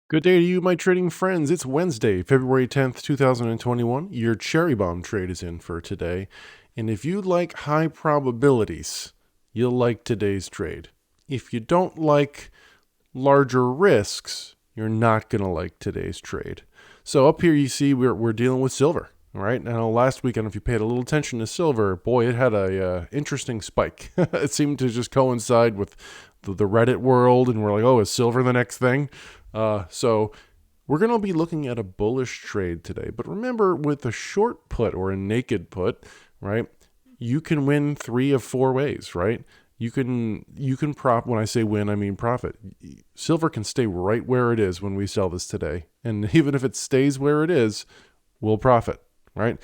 Good day to you, my trading friends. It's Wednesday, February 10th, 2021. Your cherry bomb trade is in for today. And if you like high probabilities, you'll like today's trade. If you don't like larger risks, you're not going to like today's trade. So up here you see we're dealing with silver. All right. Now, last week, I don't know if you paid a little attention to silver. Boy, it had a interesting spike. It seemed to just coincide with the Reddit world, and we're like, oh, is silver the next thing? So we're going to be looking at a bullish trade today. But remember, with a short put or a naked put, right, you can win 3 of 4 ways, right? You can prop. When I say win, I mean profit. Silver can stay right where it is when we sell this today, and even if it stays where it is, we'll profit, right?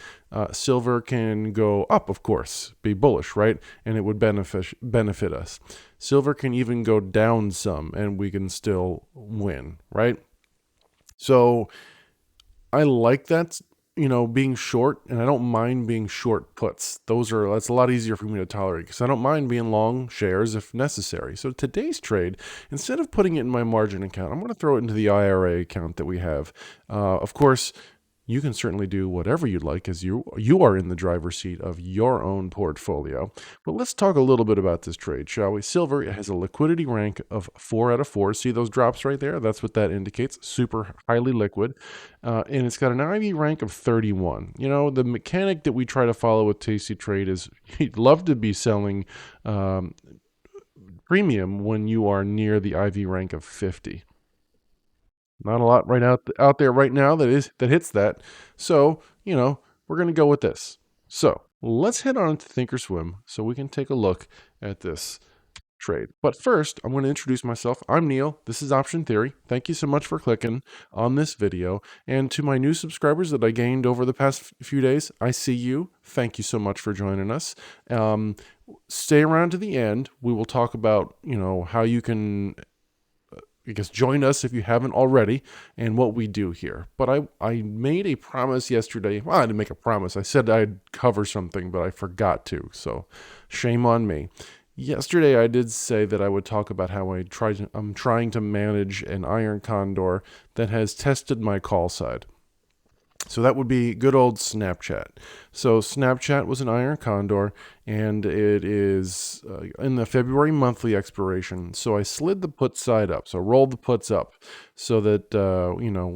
Silver can go up, of course, be bullish, right? And it would benefit us. Silver can even go down some, and we can still win, right? So I like that, being short, and I don't mind being short puts. That's a lot easier for me to tolerate because I don't mind being long shares if necessary. So today's trade, instead of putting it in my margin account, I'm going to throw it into the IRA account that we have. Of course, you can certainly do whatever you'd like as you are in the driver's seat of your own portfolio. But let's talk a little bit about this trade, shall we? Silver has a liquidity rank of 4 out of 4. See those drops right there? That's what that indicates. Super highly liquid. And it's got an IV rank of 31. The mechanic that we try to follow with Tasty Trade is you'd love to be selling premium when you are near the IV rank of 50. Not a lot right out there right now that hits that. So, we're going to go with this. So, let's head on to Thinkorswim so we can take a look at this trade. But first, I'm going to introduce myself. I'm Neil. This is Option Theory. Thank you so much for clicking on this video. And to my new subscribers that I gained over the past few days, I see you. Thank you so much for joining us. Stay around to the end. We will talk about, how you can join us if you haven't already and what we do here. But I made a promise yesterday. Well, I didn't make a promise. I said I'd cover something, but I forgot to. So shame on me. Yesterday, I did say that I would talk about how I'm trying to manage an iron condor that has tested my call side. So that would be good old Snapchat. So Snapchat was an iron condor, and it is in the February monthly expiration. So I slid the put side up, so rolled the puts up, so that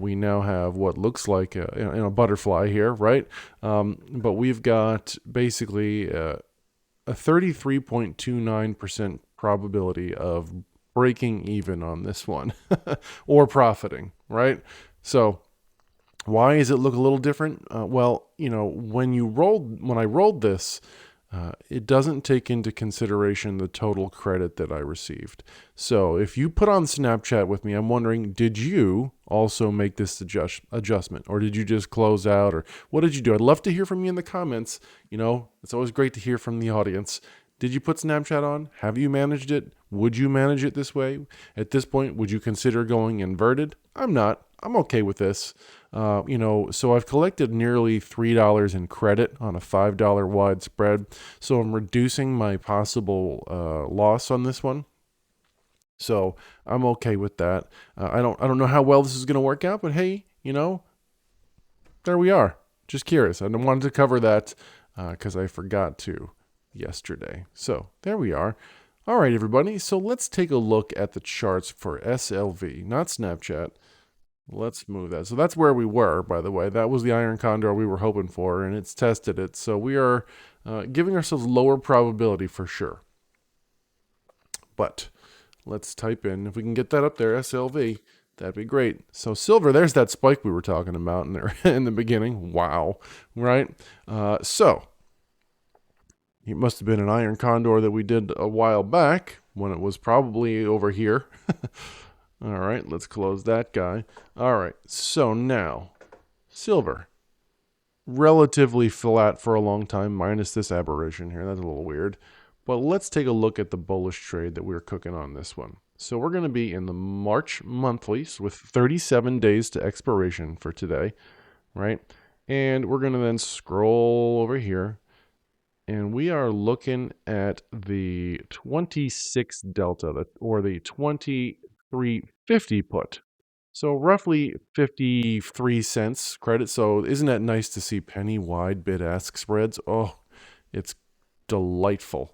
we now have what looks like a butterfly here, right? But we've got basically a 33.29% probability of breaking even on this one or profiting, right? So why does it look a little different? Well, when I rolled this, it doesn't take into consideration the total credit that I received. So if you put on Snapchat with me, I'm wondering, did you also make this adjustment, or did you just close out, or what did you do? I'd love to hear from you in the comments. It's always great to hear from the audience. Did you put Snapchat on? Have you managed it? Would you manage it this way? At this point, would you consider going inverted? I'm not. I'm okay with this. So I've collected nearly $3 in credit on a $5 wide spread. So I'm reducing my possible loss on this one. So I'm okay with that. I don't know how well this is going to work out, but hey, there we are. Just curious. I wanted to cover that because I forgot to yesterday. So there we are. All right, everybody. So let's take a look at the charts for SLV, not Snapchat. Let's move that. So that's where we were, by the way. That was the iron condor we were hoping for, and it's tested it. So we are giving ourselves lower probability for sure. But let's type in, if we can get that up there, SLV, that'd be great. So silver, there's that spike we were talking about in there in the beginning. Wow, right? So it must have been an iron condor that we did a while back when it was probably over here. All right, let's close that guy. All right, so now silver, relatively flat for a long time, minus this aberration here. That's a little weird. But let's take a look at the bullish trade that we're cooking on this one. So we're going to be in the March monthlies with 37 days to expiration for today, right? And we're going to then scroll over here, and we are looking at the 26 delta, or the 2350 put. So roughly 53 cents credit. So isn't that nice to see penny wide bid-ask spreads? Oh, it's delightful.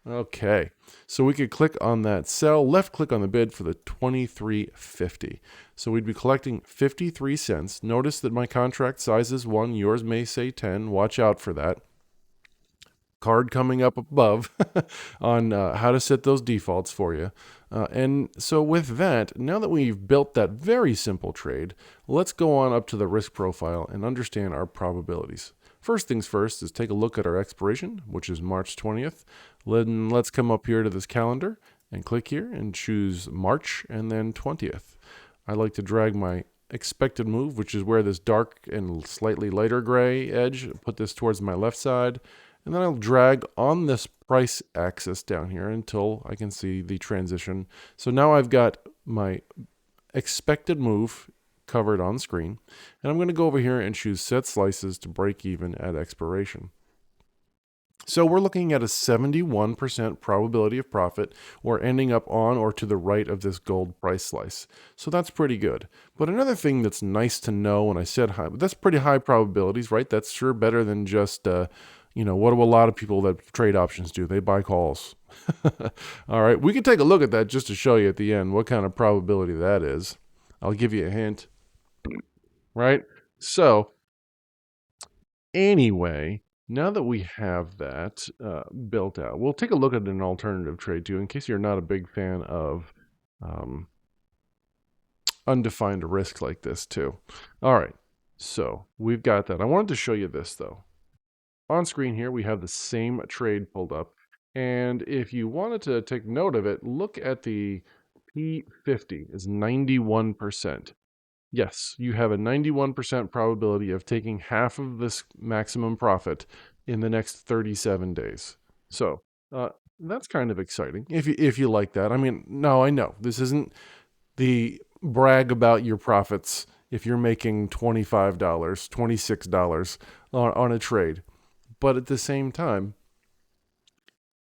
Okay, so we could click on that cell, left click on the bid for the 23.50. So we'd be collecting 53 cents. Notice that my contract size is 1, yours may say 10. Watch out for that. Card coming up above on how to set those defaults for you. And so with that, now that we've built that very simple trade, let's go on up to the risk profile and understand our probabilities. First things first is take a look at our expiration, which is March 20th. Then let's come up here to this calendar and click here and choose March and then 20th. I like to drag my expected move, which is where this dark and slightly lighter gray edge, put this towards my left side. And then I'll drag on this price axis down here until I can see the transition. So now I've got my expected move covered on screen. And I'm going to go over here and choose set slices to break even at expiration. So we're looking at a 71% probability of profit or ending up on or to the right of this gold price slice. So that's pretty good. But another thing that's nice to know when I said high, that's pretty high probabilities, right? That's sure better than just, what do a lot of people that trade options do? They buy calls. All right, we can take a look at that just to show you at the end what kind of probability that is. I'll give you a hint, right? So anyway, now that we have that built out, we'll take a look at an alternative trade too, in case you're not a big fan of undefined risk like this too. All right, so we've got that. I wanted to show you this though. On screen here, we have the same trade pulled up. And if you wanted to take note of it, look at the P50 is 91%. Yes, you have a 91% probability of taking half of this maximum profit in the next 37 days. So that's kind of exciting if you like that. I mean, no, I know this isn't the brag about your profits if you're making $25, $26 on a trade. But at the same time,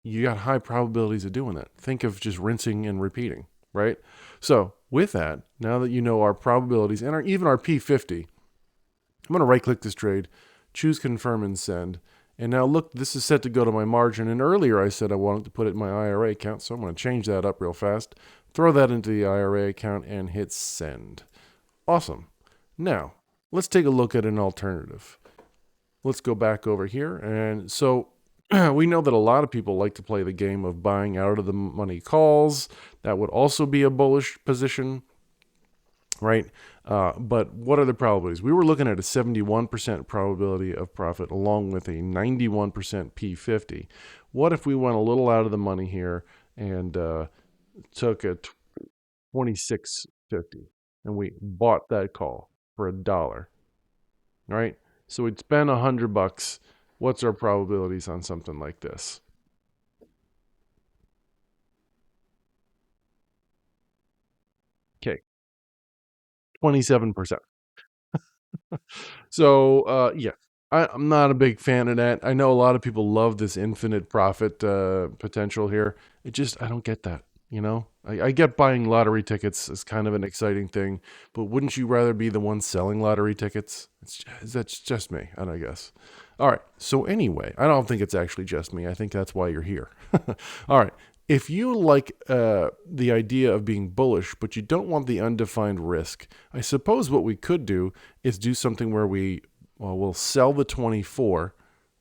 you got high probabilities of doing that. Think of just rinsing and repeating, right? So with that, now that you know our probabilities and even our P50, I'm going to right click this trade, choose confirm and send. And now look, this is set to go to my margin. And earlier I said I wanted to put it in my IRA account. So I'm going to change that up real fast, throw that into the IRA account and hit send. Awesome. Now let's take a look at an alternative. Let's go back over here. And so we know that a lot of people like to play the game of buying out of the money calls. That would also be a bullish position, right? But what are the probabilities? We were looking at a 71% probability of profit along with a 91% P50. What if we went a little out of the money here and took a 26.50 and we bought that call for $1, right? So we'd spend $100. What's our probabilities on something like this? Okay, 27%. So yeah, I'm not a big fan of that. I know a lot of people love this infinite profit potential here. I don't get that. I get buying lottery tickets is kind of an exciting thing, but wouldn't you rather be the one selling lottery tickets? That's just me, I guess. All right. So anyway, I don't think it's actually just me. I think that's why you're here. All right. If you like the idea of being bullish, but you don't want the undefined risk, I suppose what we could do is do something where we'll sell the 24,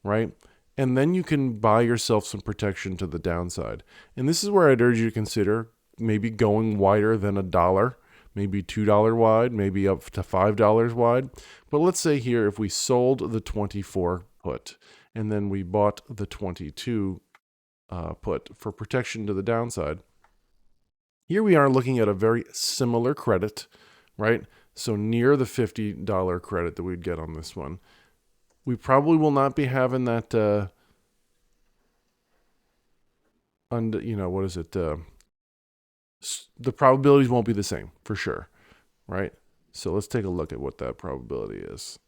right? And then you can buy yourself some protection to the downside. And this is where I'd urge you to consider maybe going wider than $1, maybe $2 wide, maybe up to $5 wide. But let's say here, if we sold the 24 put and then we bought the 22 put for protection to the downside, here we are looking at a very similar credit, right? So near the $50 credit that we'd get on this one. We probably will not be having that, what is it? The probabilities won't be the same for sure, right? So let's take a look at what that probability is.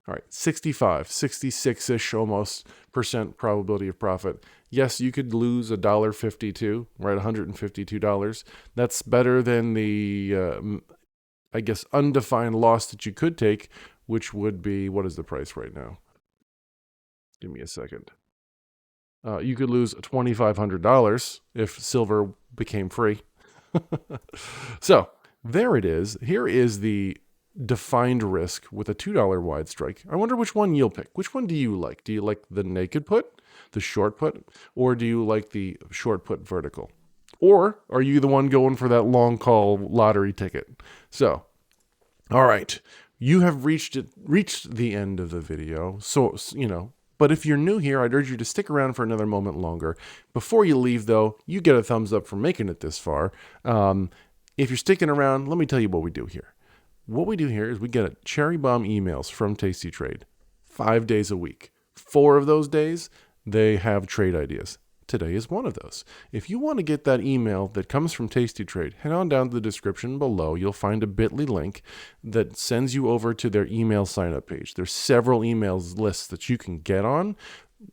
All right, 65, 66-ish almost percent probability of profit. Yes, you could lose $1.52, right? $152. That's better than the I guess, undefined loss that you could take, which would be, what is the price right now? Give me a second. You could lose $2,500 if silver became free. So there it is. Here is the defined risk with a $2 wide strike. I wonder which one you'll pick. Which one do you like? Do you like the naked put, the short put, or do you like the short put vertical? Or are you the one going for that long call lottery ticket? So, all right, you have reached the end of the video. So, but if you're new here, I'd urge you to stick around for another moment longer. Before you leave, though, you get a thumbs up for making it this far. If you're sticking around, let me tell you what we do here. What we do here is we get cherry bomb emails from Tasty Trade 5 days a week. 4 of those days, they have trade ideas. Today is one of those. If you want to get that email that comes from Tasty Trade, head on down to the description below. You'll find a bit.ly link that sends you over to their email sign-up page. There's several emails lists that you can get on.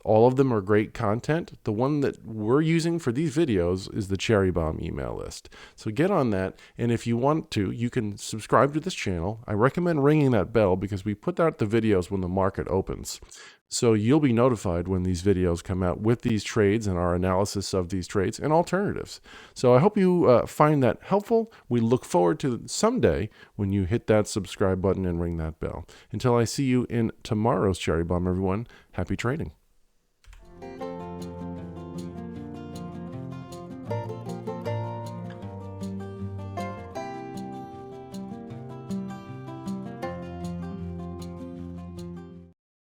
All of them are great content. The one that we're using for these videos is the Cherry Bomb email list. So get on that, and if you want to, you can subscribe to this channel. I recommend ringing that bell because we put out the videos when the market opens. So you'll be notified when these videos come out with these trades and our analysis of these trades and alternatives. So I hope you find that helpful. We look forward to someday when you hit that subscribe button and ring that bell. Until I see you in tomorrow's Cherry Bomb, everyone, happy trading.